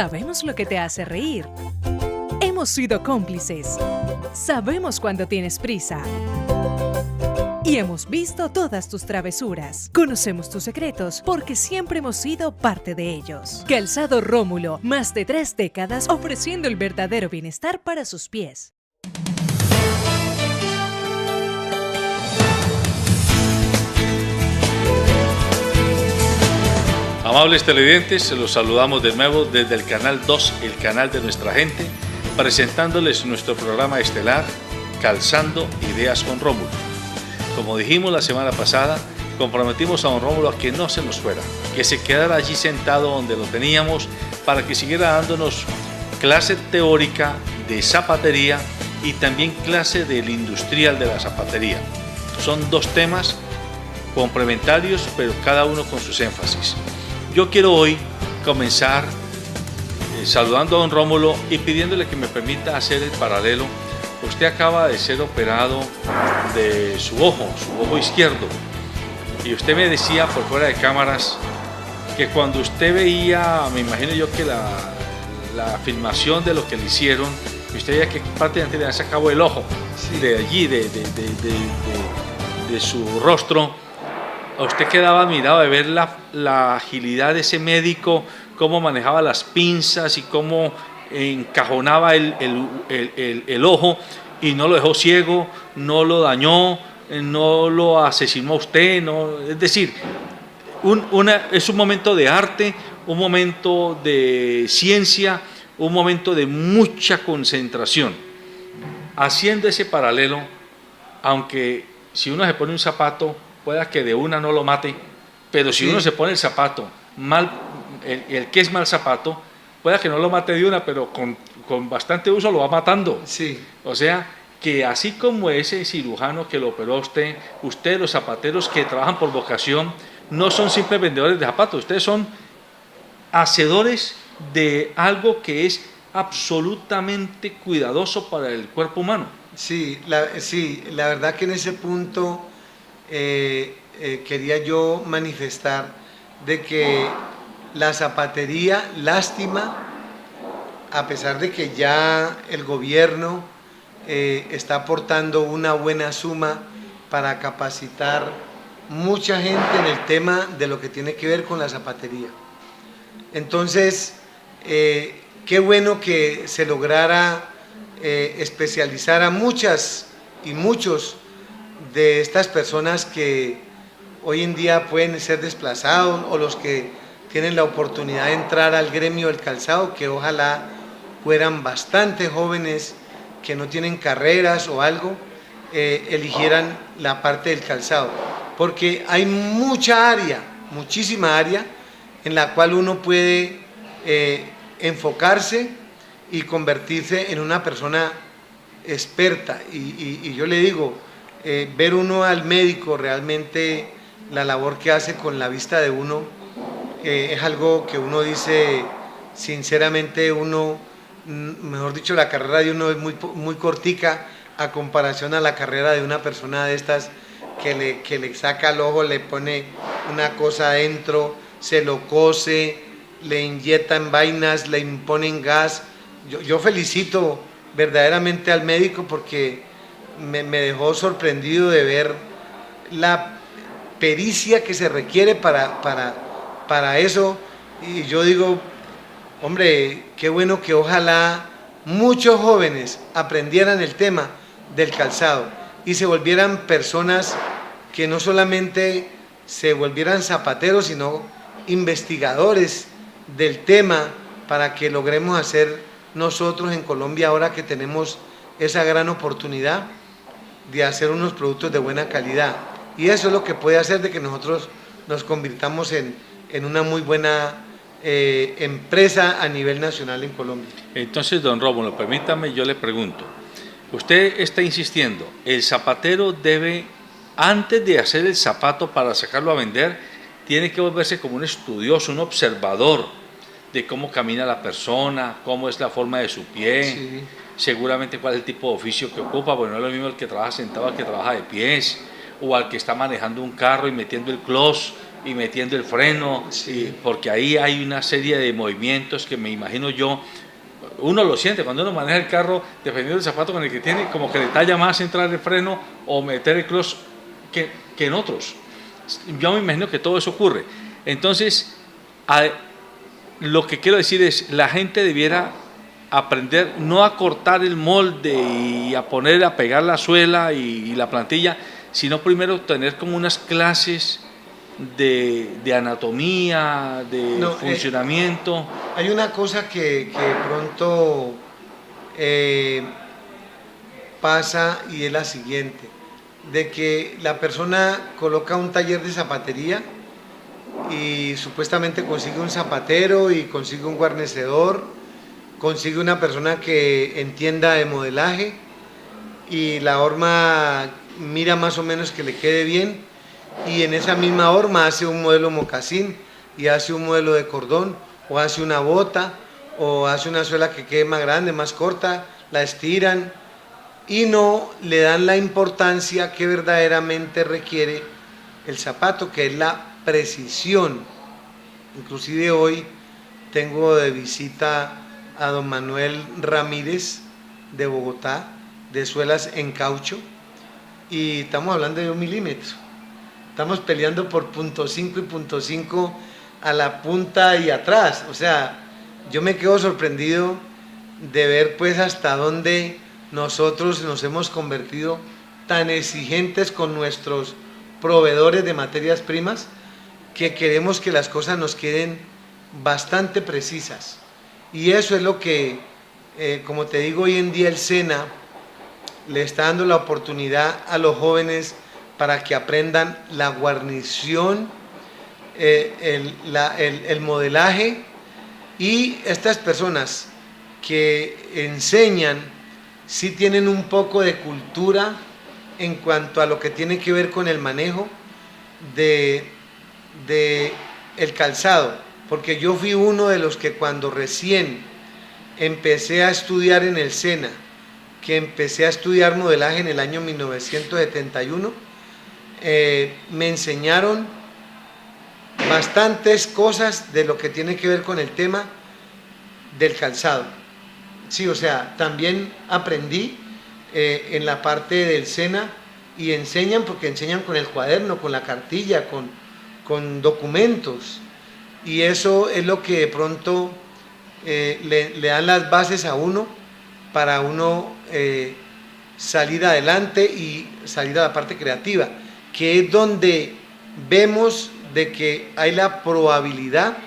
Sabemos lo que te hace reír. Hemos sido cómplices. Sabemos cuando tienes prisa. Y hemos visto todas tus travesuras. Conocemos tus secretos porque siempre hemos sido parte de ellos. Calzado Rómulo, más de 3 décadas ofreciendo el verdadero bienestar para sus pies. Amables televidentes, los saludamos de nuevo desde el Canal 2, el canal de nuestra gente, presentándoles nuestro programa estelar, Calzando Ideas con Rómulo. Como dijimos la semana pasada, comprometimos a don Rómulo a que no se nos fuera, que se quedara allí sentado donde lo teníamos para que siguiera dándonos clase teórica de zapatería y también clase del industrial de la zapatería. Son 2 temas complementarios, pero cada uno con sus énfasis. Yo quiero hoy comenzar saludando a don Rómulo y pidiéndole que me permita hacer el paralelo. Usted acaba de ser operado de su ojo izquierdo, y usted me decía por fuera de cámaras que cuando usted veía, me imagino yo que la filmación de lo que le hicieron, usted veía que prácticamente le han sacado el ojo, sí, de allí, de su rostro. Usted quedaba admirado de ver la agilidad de ese médico, cómo manejaba las pinzas y cómo encajonaba el ojo y no lo dejó ciego, no lo dañó, no lo asesinó a usted, no, es decir, es un momento de arte, un momento de ciencia, un momento de mucha concentración. Haciendo ese paralelo, aunque si uno se pone un zapato, pueda que de una no lo mate, pero si uno se pone el zapato mal, el que es mal zapato, pueda que no lo mate de una, pero con bastante uso lo va matando. Sí. O sea, que así como ese cirujano que lo operó a usted, los zapateros que trabajan por vocación, no son simples vendedores de zapatos, ustedes son hacedores de algo que es absolutamente cuidadoso para el cuerpo humano. Sí, la verdad que en ese punto quería yo manifestar de que la zapatería, lástima, a pesar de que ya el gobierno está aportando una buena suma para capacitar mucha gente en el tema de lo que tiene que ver con la zapatería. Entonces, qué bueno que se lograra especializar a muchas y muchos de estas personas que hoy en día pueden ser desplazados, o los que tienen la oportunidad de entrar al gremio del calzado, que ojalá fueran bastante jóvenes que no tienen carreras o algo, eligieran la parte del calzado, porque hay mucha área, muchísima área en la cual uno puede enfocarse y convertirse en una persona experta. Y yo le digo, ver uno al médico, realmente la labor que hace con la vista de uno, es algo que uno dice, sinceramente, mejor dicho, la carrera de uno es muy cortica a comparación a la carrera de una persona de estas que le saca el ojo, le pone una cosa adentro, se lo cose, le inyectan vainas, le imponen gas. Yo felicito verdaderamente al médico, porque me dejó sorprendido de ver la pericia que se requiere para eso, y yo digo, hombre, qué bueno que ojalá muchos jóvenes aprendieran el tema del calzado y se volvieran personas que no solamente se volvieran zapateros, sino investigadores del tema, para que logremos hacer nosotros en Colombia, ahora que tenemos esa gran oportunidad de hacer unos productos de buena calidad. Y eso es lo que puede hacer de que nosotros nos convirtamos en una muy buena empresa a nivel nacional en Colombia. Entonces, don Rómulo, permítame, yo le pregunto, usted está insistiendo, el zapatero debe, antes de hacer el zapato para sacarlo a vender, tiene que volverse como un estudioso, un observador de cómo camina la persona, cómo es la forma de su pie, sí, seguramente cuál es el tipo de oficio que ocupa, porque no es lo mismo el que trabaja sentado al que trabaja de pies, o al que está manejando un carro y metiendo el clutch y metiendo el freno, Sí. porque ahí hay una serie de movimientos que me imagino yo, uno lo siente cuando uno maneja el carro, dependiendo del zapato con el que tiene, como que le talla más entrar el freno o meter el clutch que en otros. Yo me imagino que todo eso ocurre. Entonces, lo que quiero decir es, la gente debiera aprender no a cortar el molde y a pegar la suela y la plantilla, sino primero tener como unas clases de anatomía, de funcionamiento. Hay una cosa que de pronto pasa y es la siguiente, de que la persona coloca un taller de zapatería y supuestamente consigue un zapatero y consigue un guarnecedor, consigue una persona que entienda de modelaje y la horma mira más o menos que le quede bien y en esa misma horma hace un modelo mocasín y hace un modelo de cordón o hace una bota o hace una suela que quede más grande, más corta, la estiran y no le dan la importancia que verdaderamente requiere el zapato, que es la precisión. Inclusive hoy tengo de visita a don Manuel Ramírez de Bogotá, de suelas en caucho, y estamos hablando de 1 milímetro. Estamos peleando por .5 y .5 a la punta y atrás. O sea, yo me quedo sorprendido de ver pues hasta dónde nosotros nos hemos convertido tan exigentes con nuestros proveedores de materias primas que queremos que las cosas nos queden bastante precisas. Y eso es lo que, como te digo, hoy en día el SENA le está dando la oportunidad a los jóvenes para que aprendan la guarnición, el modelaje, y estas personas que enseñan sí tienen un poco de cultura en cuanto a lo que tiene que ver con el manejo de el calzado, porque yo fui uno de los que cuando recién empecé a estudiar en el SENA, que empecé a estudiar modelaje en el año 1971, me enseñaron bastantes cosas de lo que tiene que ver con el tema del calzado. Sí, o sea, también aprendí en la parte del SENA y enseñan, porque enseñan con el cuaderno, con la cartilla, con documentos, y eso es lo que de pronto le dan las bases a uno para uno salir adelante y salir a la parte creativa, que es donde vemos de que hay la probabilidad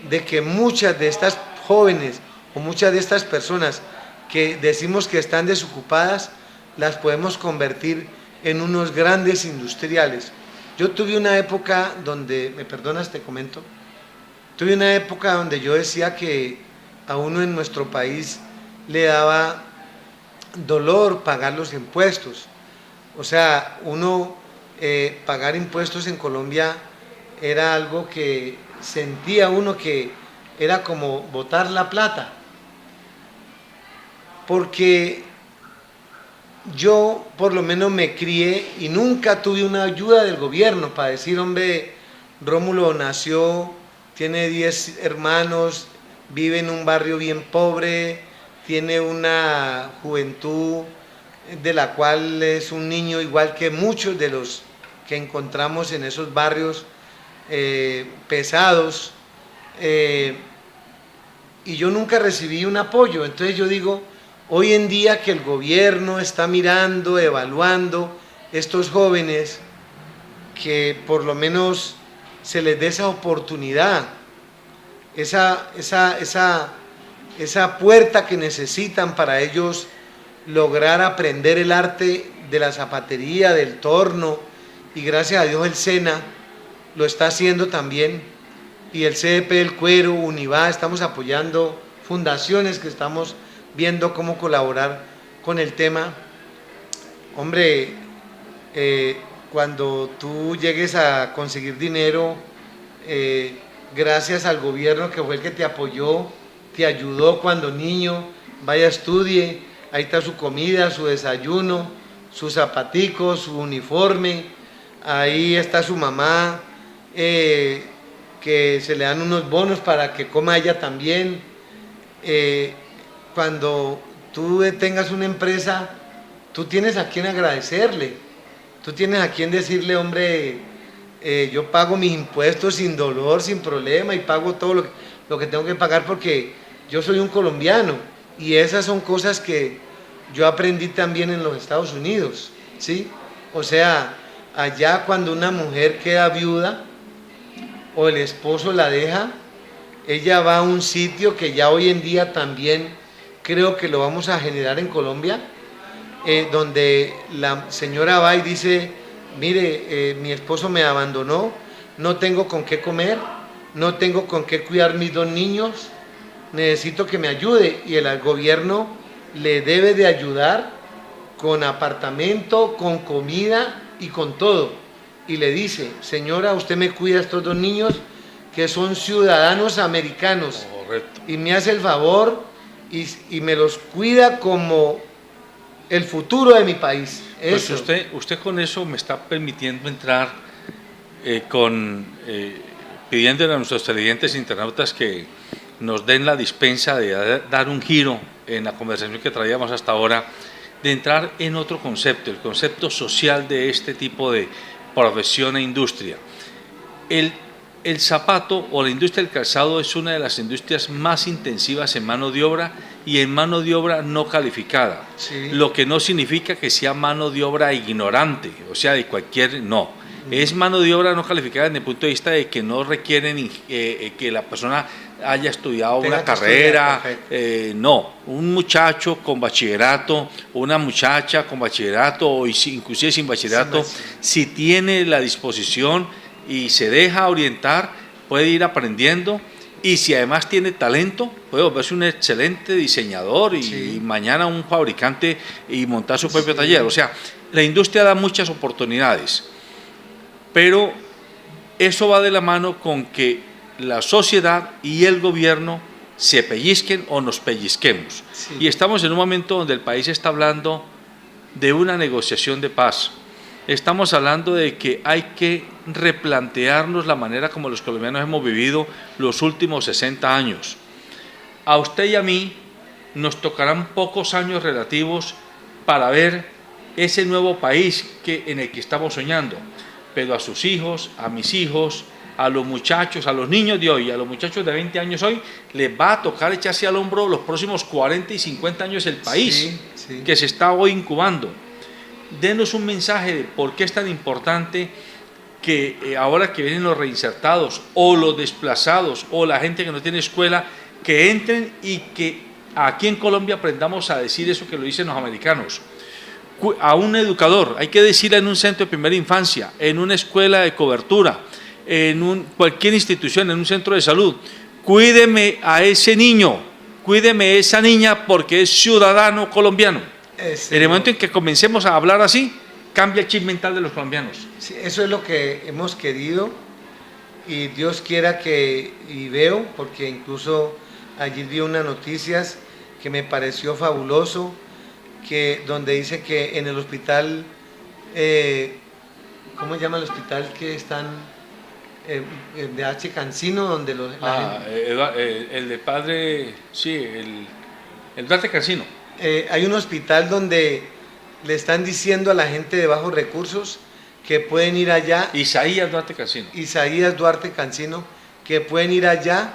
de que muchas de estas jóvenes o muchas de estas personas que decimos que están desocupadas, las podemos convertir en unos grandes industriales. Yo tuve una época donde, me perdonas, te comento, tuve una época donde yo decía que a uno en nuestro país le daba dolor pagar los impuestos. O sea, uno pagar impuestos en Colombia era algo que sentía uno que era como botar la plata. Porque yo por lo menos me crié y nunca tuve una ayuda del gobierno para decir, hombre, Rómulo nació, tiene 10 hermanos, vive en un barrio bien pobre, tiene una juventud de la cual es un niño igual que muchos de los que encontramos en esos barrios pesados, y yo nunca recibí un apoyo. Entonces yo digo, hoy en día que el gobierno está mirando, evaluando estos jóvenes, que por lo menos se les dé esa oportunidad, esa puerta que necesitan para ellos lograr aprender el arte de la zapatería, del torno, y gracias a Dios el SENA lo está haciendo también, y el CDP del Cuero, Univá, estamos apoyando fundaciones que estamos viendo cómo colaborar con el tema. Hombre, cuando tú llegues a conseguir dinero, gracias al gobierno que fue el que te apoyó, te ayudó cuando niño, vaya, estudie, ahí está su comida, su desayuno, sus zapaticos, su uniforme, ahí está su mamá que se le dan unos bonos para que coma ella también. Cuando tú tengas una empresa, tú tienes a quien agradecerle, tú tienes a quien decirle, hombre, yo pago mis impuestos sin dolor, sin problema, y pago todo lo que tengo que pagar porque yo soy un colombiano. Y esas son cosas que yo aprendí también en los Estados Unidos, ¿sí? O sea, allá cuando una mujer queda viuda o el esposo la deja, ella va a un sitio que ya hoy en día también creo que lo vamos a generar en Colombia, donde la señora va y dice, mire, mi esposo me abandonó, no tengo con qué comer, no tengo con qué cuidar mis 2 niños, necesito que me ayude, y el gobierno le debe de ayudar con apartamento, con comida y con todo. Y le dice, señora, usted me cuida a estos 2 niños que son ciudadanos americanos. Correcto. Y me hace el favor y me los cuida como el futuro de mi país. Pues Eso. usted con eso me está permitiendo entrar pidiéndole a nuestros televidentes internautas que nos den la dispensa de dar un giro en la conversación que traíamos hasta ahora, de entrar en otro concepto, el concepto social de este tipo de profesión e industria. El zapato o la industria del calzado es una de las industrias más intensivas en mano de obra y en mano de obra no calificada, Sí. lo que no significa que sea mano de obra ignorante, o sea, de cualquier, no. Es mano de obra no calificada desde el punto de vista de que no requieren que la persona haya estudiado Tenga una que carrera, estudiar, no, un muchacho con bachillerato, una muchacha con bachillerato o inclusive sin bachillerato, si tiene la disposición y se deja orientar, puede ir aprendiendo, y si además tiene talento, puede volverse un excelente diseñador y, Sí. y mañana un fabricante y montar su propio taller. O sea, la industria da muchas oportunidades, pero eso va de la mano con que la sociedad y el gobierno se pellizquen o nos pellizquemos. Sí. Y estamos en un momento donde el país está hablando de una negociación de paz. Estamos hablando de que hay que replantearnos la manera como los colombianos hemos vivido los últimos 60 años. A usted y a mí nos tocarán pocos años relativos para ver ese nuevo país en el que estamos soñando, pero a sus hijos, a mis hijos, a los muchachos, a los niños de hoy, a los muchachos de 20 años hoy, les va a tocar echarse al hombro los próximos 40 y 50 años el país Sí. que se está hoy incubando. Denos un mensaje de por qué es tan importante que ahora que vienen los reinsertados o los desplazados o la gente que no tiene escuela, que entren y que aquí en Colombia aprendamos a decir eso que lo dicen los americanos. A un educador, hay que decirle en un centro de primera infancia, en una escuela de cobertura, en cualquier institución, en un centro de salud, cuídeme a ese niño, cuídeme a esa niña porque es ciudadano colombiano. En el momento en que comencemos a hablar así, cambia el chip mental de los colombianos. Sí, eso es lo que hemos querido, y Dios quiera y veo, porque incluso ayer vi unas noticias que me pareció fabuloso, donde dice que en el hospital, ¿cómo se llama el hospital que están de H. Cancino, donde El de padre, sí, el Duarte Cancino. hay un hospital donde le están diciendo a la gente de bajos recursos que pueden ir allá, Isaías Duarte Cancino. Isaías Duarte Cancino, que pueden ir allá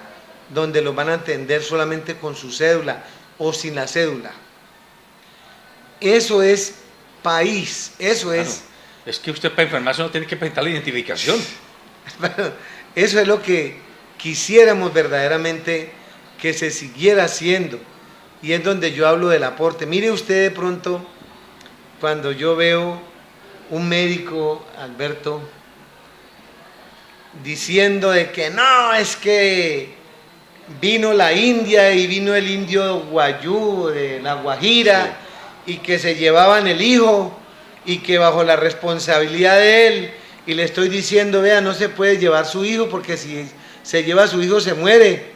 donde los van a atender solamente con su cédula o sin la cédula. Eso es país, eso Claro. es, que usted para enfermarse no tiene que presentar la identificación. eso es lo que quisiéramos verdaderamente que se siguiera haciendo, y es donde yo hablo del aporte. Mire usted de pronto, cuando yo veo un médico, Alberto, diciendo de que no, es que vino la India y vino el indio guayú de la Guajira, y que se llevaban el hijo y que bajo la responsabilidad de él, y le estoy diciendo, vea, no se puede llevar su hijo porque si se lleva a su hijo se muere.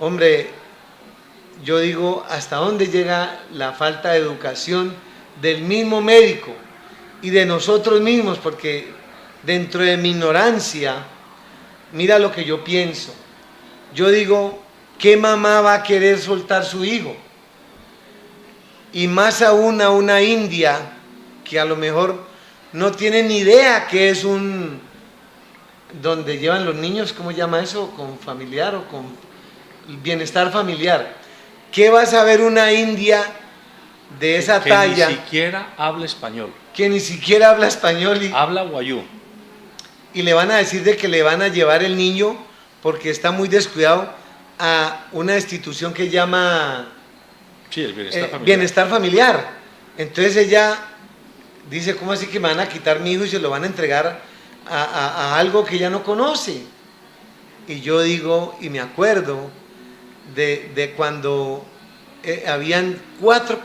Hombre, yo digo, ¿hasta dónde llega la falta de educación del mismo médico y de nosotros mismos? Porque dentro de mi ignorancia, mira lo que yo pienso. Yo digo, ¿qué mamá va a querer soltar su hijo? Y más aún a una india que a lo mejor no tiene ni idea qué es donde llevan los niños, ¿cómo llama eso? ¿Con familiar o con bienestar familiar? ¿Qué va a saber una india de esa talla? Que ni siquiera habla español. Que ni siquiera habla español. Habla guayú. Y le van a decir de que le van a llevar el niño porque está muy descuidado a una institución que llama sí, el bienestar familiar. Bienestar familiar. Entonces ella dice, ¿cómo así que me van a quitar mi hijo y se lo van a entregar a algo que ella no conoce? Y yo digo, y me acuerdo de cuando habían 4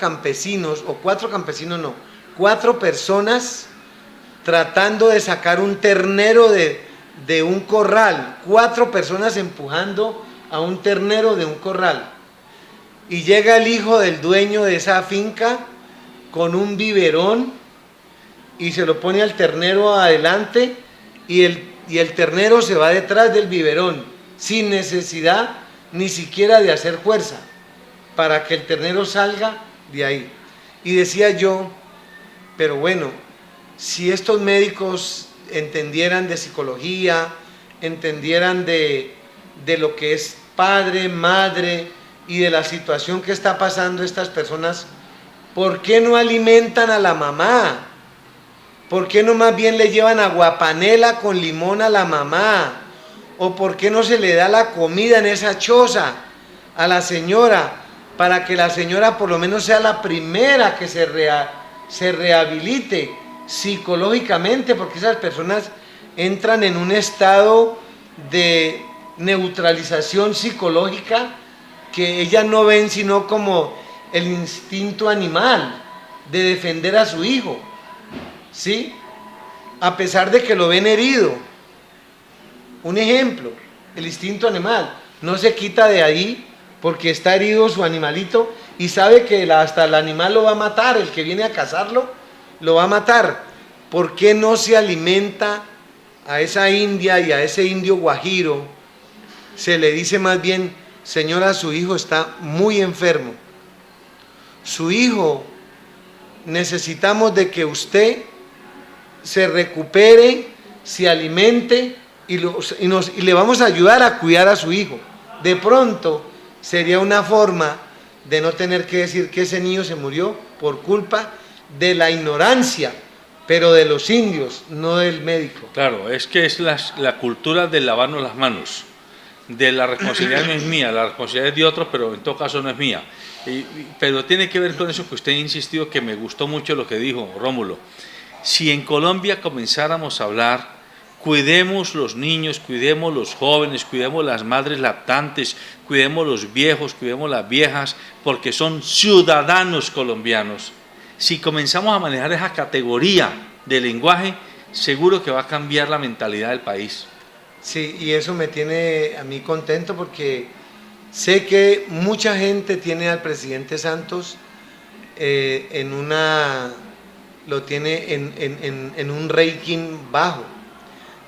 personas tratando de sacar un ternero de un corral, 4 personas empujando a un ternero de un corral. Y llega el hijo del dueño de esa finca con un biberón y se lo pone al ternero adelante y el ternero se va detrás del biberón sin necesidad ni siquiera de hacer fuerza para que el ternero salga de ahí. Y decía yo, pero bueno, si estos médicos entendieran de psicología, entendieran de lo que es padre, madre y de la situación que está pasando estas personas, ¿por qué no alimentan a la mamá? ¿Por qué no más bien le llevan aguapanela con limón a la mamá? ¿O por qué no se le da la comida en esa choza a la señora para que la señora por lo menos sea la primera que se rehabilite psicológicamente? Porque esas personas entran en un estado de neutralización psicológica que ellas no ven sino como el instinto animal de defender a su hijo, ¿sí? A pesar de que lo ven herido. Un ejemplo, el instinto animal no se quita de ahí porque está herido su animalito y sabe que hasta el animal lo va a matar, el que viene a cazarlo lo va a matar. ¿Por qué no se alimenta a esa india y a ese indio guajiro? Se le dice más bien, señora, su hijo está muy enfermo. Su hijo, necesitamos de que usted se recupere, se alimente y le vamos a ayudar a cuidar a su hijo. De pronto sería una forma de no tener que decir que ese niño se murió por culpa de la ignorancia, pero de los indios, no del médico. Claro, es que es la cultura de lavarnos las manos, de la responsabilidad no es mía, la responsabilidad es de otros, pero en todo caso no es mía. Pero tiene que ver con eso que usted ha insistido, que me gustó mucho lo que dijo Rómulo. Si en Colombia comenzáramos a hablar, cuidemos los niños, cuidemos los jóvenes, cuidemos las madres lactantes, cuidemos los viejos, cuidemos las viejas, porque son ciudadanos colombianos. Si comenzamos a manejar esa categoría de lenguaje, seguro que va a cambiar la mentalidad del país. Sí, y eso me tiene a mí contento porque sé que mucha gente tiene al presidente Santos lo tiene en un ranking bajo,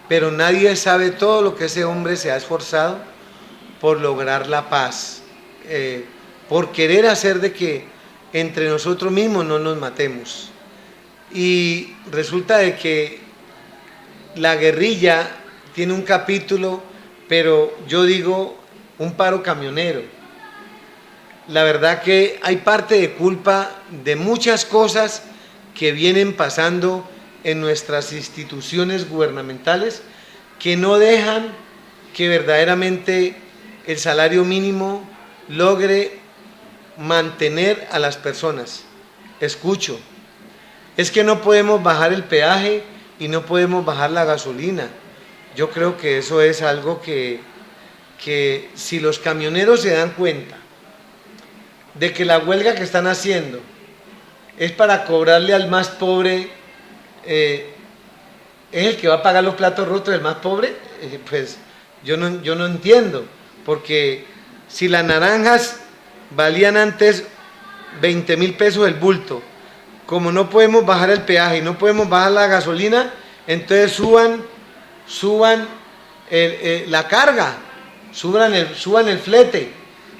pero nadie sabe todo lo que ese hombre se ha esforzado por lograr la paz, por querer hacer de que entre nosotros mismos no nos matemos. Y resulta de que la guerrilla tiene un capítulo, pero yo digo un paro camionero. La verdad que hay parte de culpa de muchas cosas que vienen pasando en nuestras instituciones gubernamentales que no dejan que verdaderamente el salario mínimo logre mantener a las personas. Escucho, es que no podemos bajar el peaje y no podemos bajar la gasolina. Yo creo que eso es algo que si los camioneros se dan cuenta de que la huelga que están haciendo es para cobrarle al más pobre, es el que va a pagar los platos rotos del más pobre, pues yo no entiendo, porque si las naranjas valían antes 20.000 pesos el bulto, como no podemos bajar el peaje y no podemos bajar la gasolina, Entonces suban la carga, suban el flete,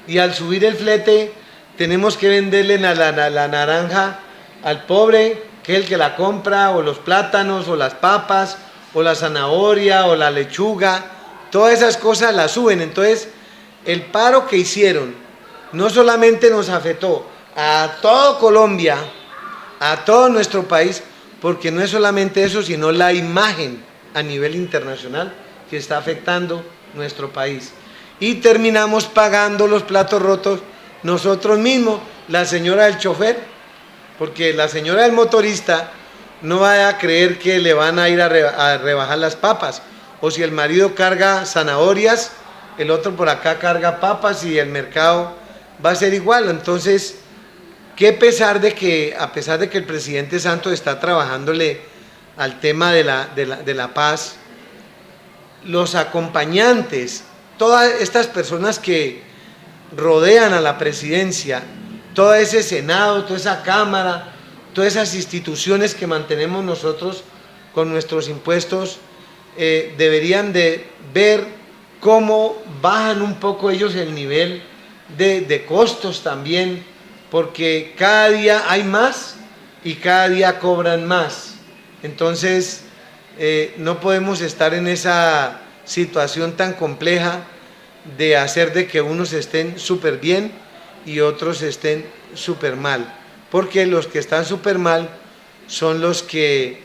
y al subir el flete tenemos que venderle la naranja al pobre, que es el que la compra, o los plátanos, o las papas, o la zanahoria, o la lechuga, todas esas cosas las suben. Entonces el paro que hicieron no solamente nos afectó a todo Colombia, a todo nuestro país, porque no es solamente eso, sino la imagen a nivel internacional que está afectando nuestro país. Y terminamos pagando los platos rotos nosotros mismos, la señora del chofer, porque la señora del motorista no vaya a creer que le van a ir a rebajar las papas, o si el marido carga zanahorias, el otro por acá carga papas, y el mercado va a ser igual. Entonces, a pesar de que el presidente Santos está trabajándole al tema de la paz, los acompañantes, todas estas personas que rodean a la presidencia, todo ese Senado, toda esa Cámara, todas esas instituciones que mantenemos nosotros con nuestros impuestos, deberían de ver cómo bajan un poco ellos el nivel de costos también, porque cada día hay más y cada día cobran más. Entonces no podemos estar en esa situación tan compleja de hacer de que unos estén súper bien y otros estén súper mal, porque los que están súper mal son los que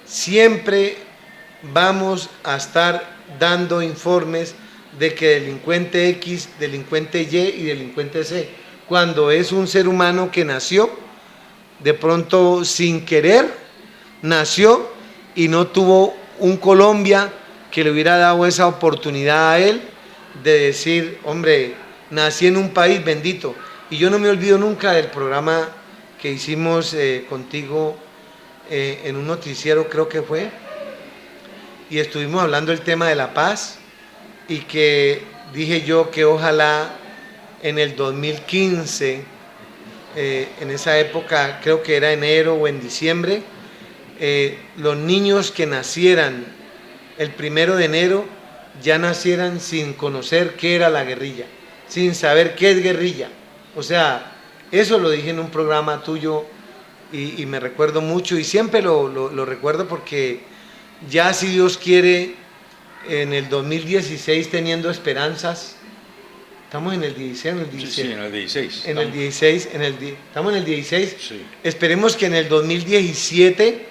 siempre vamos a estar dando informes de que delincuente X, delincuente Y y delincuente Z, cuando es un ser humano que nació de pronto sin querer, nació y no tuvo un Colombia que le hubiera dado esa oportunidad a él de decir, hombre, nací en un país bendito. Y yo no me olvido nunca del programa que hicimos contigo en un noticiero, creo que fue, y estuvimos hablando del tema de la paz, y que dije yo que ojalá en el 2015, en esa época, creo que era enero o en diciembre, los niños que nacieran el 1 de enero ya nacieran sin conocer qué era la guerrilla, sin saber qué es guerrilla. O sea, eso lo dije en un programa tuyo y me recuerdo mucho, y siempre lo recuerdo, porque ya, si Dios quiere, en el 2016, teniendo esperanzas, estamos en el 16, en el 17. Sí, en el 16. En el 16, estamos en el 16. Sí. Esperemos que en el 2017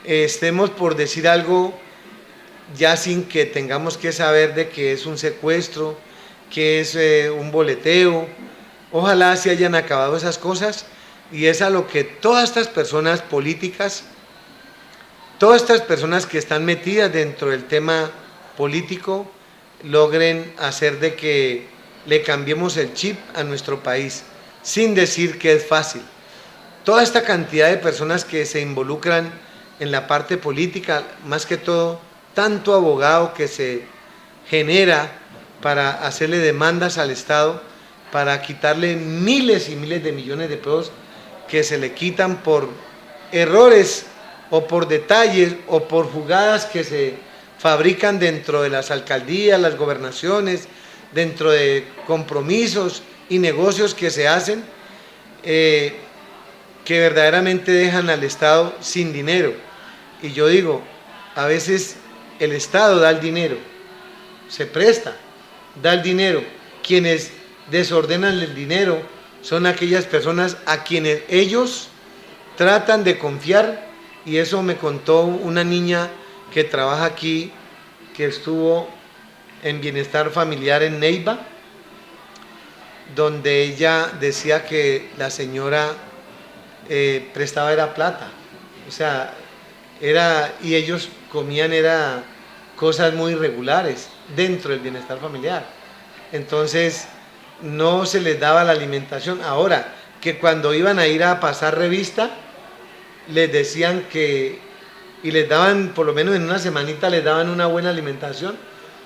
estemos, por decir algo, ya sin que tengamos que saber de que es un secuestro, que es un boleteo. Ojalá se hayan acabado esas cosas, y es a lo que todas estas personas políticas, todas estas personas que están metidas dentro del tema político, logren hacer de que le cambiemos el chip a nuestro país, sin decir que es fácil. Toda esta cantidad de personas que se involucran en la parte política, más que todo, tanto abogado que se genera para hacerle demandas al Estado, para quitarle miles y miles de millones de pesos que se le quitan por errores o por detalles o por jugadas que se fabrican dentro de las alcaldías, las gobernaciones, dentro de compromisos y negocios que se hacen, que verdaderamente dejan al Estado sin dinero. Y yo digo, a veces el Estado da el dinero, se presta, da el dinero. Quienes desordenan el dinero son aquellas personas a quienes ellos tratan de confiar, y eso me contó una niña que trabaja aquí, que estuvo en Bienestar Familiar en Neiva, donde ella decía que la señora prestaba era plata, o sea, y ellos comían cosas muy irregulares dentro del Bienestar Familiar. Entonces no se les daba la alimentación. Ahora, que cuando iban a ir a pasar revista, les decían y les daban, por lo menos en una semanita, les daban una buena alimentación,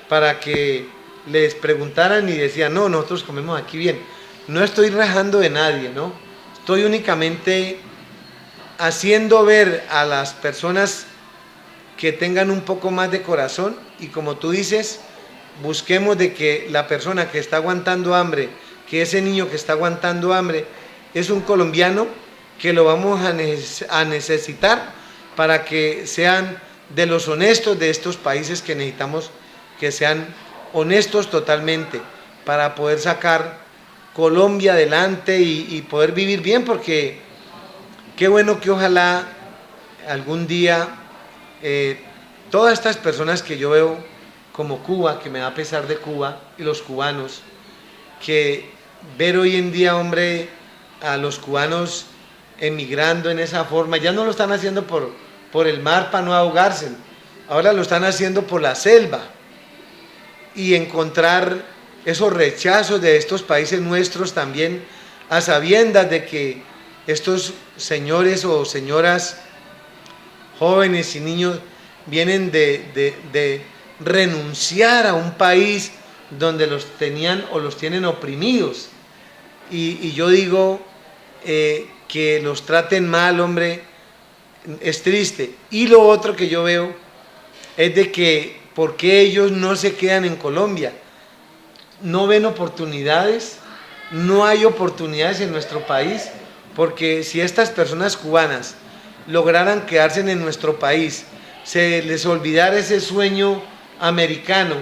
para que les preguntaran y decían, no, nosotros comemos aquí bien. No estoy rajando de nadie, ¿no? Estoy únicamente haciendo ver a las personas que tengan un poco más de corazón y, como tú dices, busquemos de que la persona que está aguantando hambre, que ese niño que está aguantando hambre es un colombiano, que lo vamos a necesitar para que sean de los honestos de estos países, que necesitamos que sean honestos totalmente para poder sacar Colombia adelante y poder vivir bien, porque qué bueno que ojalá algún día todas estas personas que yo veo como Cuba, que me da pesar de Cuba y los cubanos, que ver hoy en día, hombre, a los cubanos emigrando en esa forma, ya no lo están haciendo por el mar para no ahogarse, ahora lo están haciendo por la selva, y encontrar esos rechazos de estos países nuestros también, a sabiendas de que estos señores o señoras, jóvenes y niños, vienen de renunciar a un país donde los tenían o los tienen oprimidos, y yo digo que los traten mal, hombre, es triste. Y lo otro que yo veo es de que ¿por qué ellos no se quedan en Colombia? No ven oportunidades, no hay oportunidades en nuestro país, porque si estas personas cubanas lograran quedarse en nuestro país, se les olvidara ese sueño americano,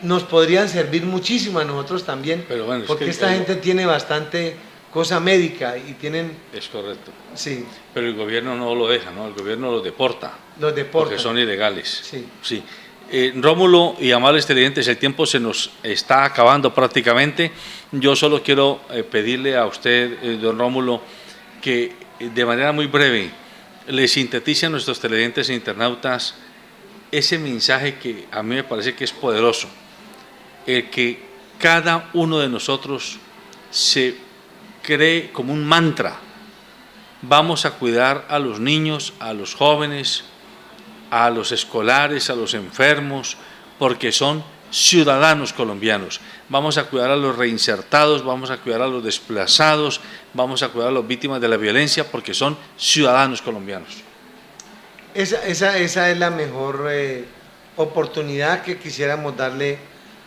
nos podrían servir muchísimo a nosotros también, pero bueno, porque esta gente tiene bastante cosa médica y tienen... Es correcto. Sí. Pero el gobierno no lo deja, ¿no? El gobierno los deporta. Los deporta. Porque son ilegales. Sí. Sí. Rómulo y amables televidentes, el tiempo se nos está acabando prácticamente. Yo solo quiero pedirle a usted, don Rómulo, que de manera muy breve le sintetice a nuestros televidentes e internautas ese mensaje que a mí me parece que es poderoso, el que cada uno de nosotros se cree como un mantra: vamos a cuidar a los niños, a los jóvenes, a los escolares, a los enfermos, porque son ciudadanos colombianos. Vamos a cuidar a los reinsertados, vamos a cuidar a los desplazados, vamos a cuidar a las víctimas de la violencia, porque son ciudadanos colombianos. Esa es la mejor oportunidad que quisiéramos darle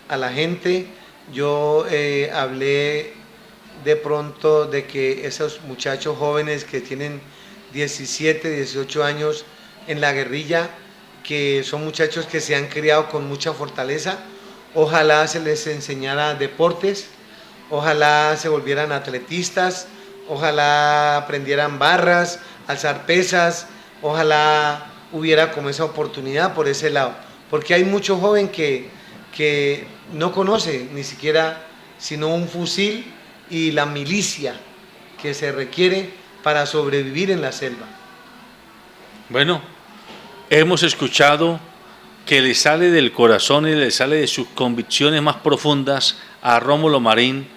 a la gente. Yo hablé de pronto de que esos muchachos jóvenes que tienen 17, 18 años en la guerrilla, que son muchachos que se han criado con mucha fortaleza, ojalá se les enseñara deportes, ojalá se volvieran atletistas, ojalá aprendieran barras, alzar pesas, ojalá hubiera como esa oportunidad por ese lado, porque hay mucho joven que no conoce ni siquiera sino un fusil y la milicia que se requiere para sobrevivir en la selva. Bueno, hemos escuchado que le sale del corazón y le sale de sus convicciones más profundas a Rómulo Marín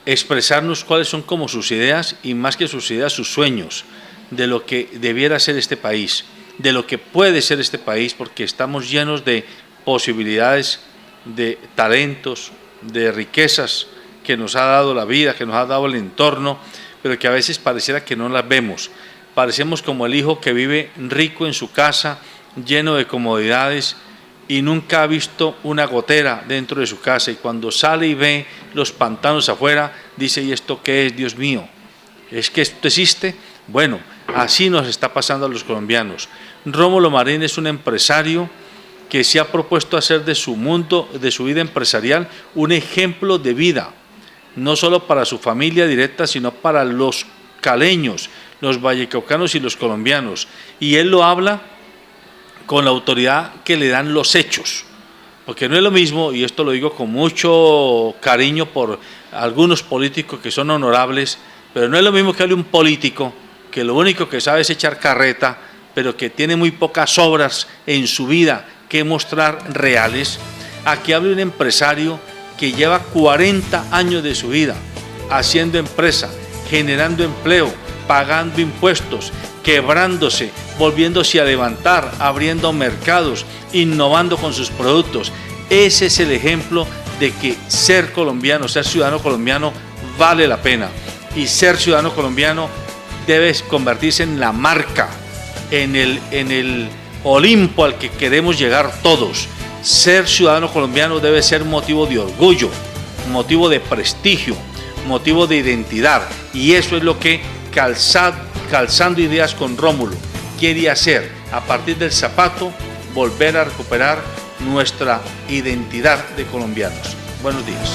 expresarnos cuáles son como sus ideas, y más que sus ideas, sus sueños de lo que debiera ser este país, de lo que puede ser este país, porque estamos llenos de posibilidades, de talentos, de riquezas que nos ha dado la vida, que nos ha dado el entorno, pero que a veces pareciera que no las vemos. Parecemos como el hijo que vive rico en su casa, lleno de comodidades, y nunca ha visto una gotera dentro de su casa, y cuando sale y ve los pantanos afuera, dice: ¿y esto qué es, Dios mío? ¿Es que esto existe? Bueno, así nos está pasando a los colombianos. Rómulo Marín es un empresario que se ha propuesto hacer de su mundo, de su vida empresarial, un ejemplo de vida, no solo para su familia directa, sino para los caleños, los vallecaucanos y los colombianos. Y él lo habla con la autoridad que le dan los hechos, porque no es lo mismo, y esto lo digo con mucho cariño por algunos políticos que son honorables, pero no es lo mismo que hable un político que lo único que sabe es echar carreta, pero que tiene muy pocas obras en su vida que mostrar reales, a que hable un empresario que lleva 40 años de su vida haciendo empresa, generando empleo, pagando impuestos, quebrándose, volviéndose a levantar, abriendo mercados, innovando con sus productos. Ese es el ejemplo de que ser colombiano, ser ciudadano colombiano vale la pena, y ser ciudadano colombiano debe convertirse en la marca, en el Olimpo al que queremos llegar todos. Ser ciudadano colombiano debe ser motivo de orgullo, motivo de prestigio, motivo de identidad, y eso es lo que Calzando Ideas con Rómulo quiere hacer. A partir del zapato, volver a recuperar nuestra identidad de colombianos. Buenos días.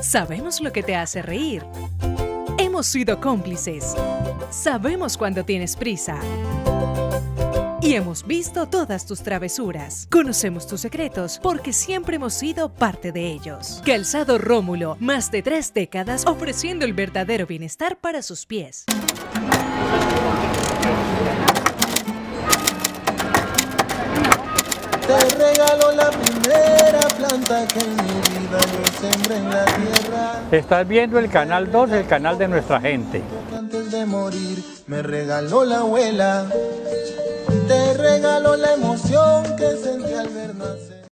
Sabemos lo que te hace reír. Hemos sido cómplices. Sabemos cuando tienes prisa. Y hemos visto todas tus travesuras. Conocemos tus secretos porque siempre hemos sido parte de ellos. Calzado Rómulo, más de 3 décadas ofreciendo el verdadero bienestar para sus pies. Te regalo la primera planta que en mi vida yo sembré en la tierra. Estás viendo el Canal 2, el canal de nuestra gente. Antes de morir me regaló la abuela. Te regalo la emoción que sentí al ver nacer.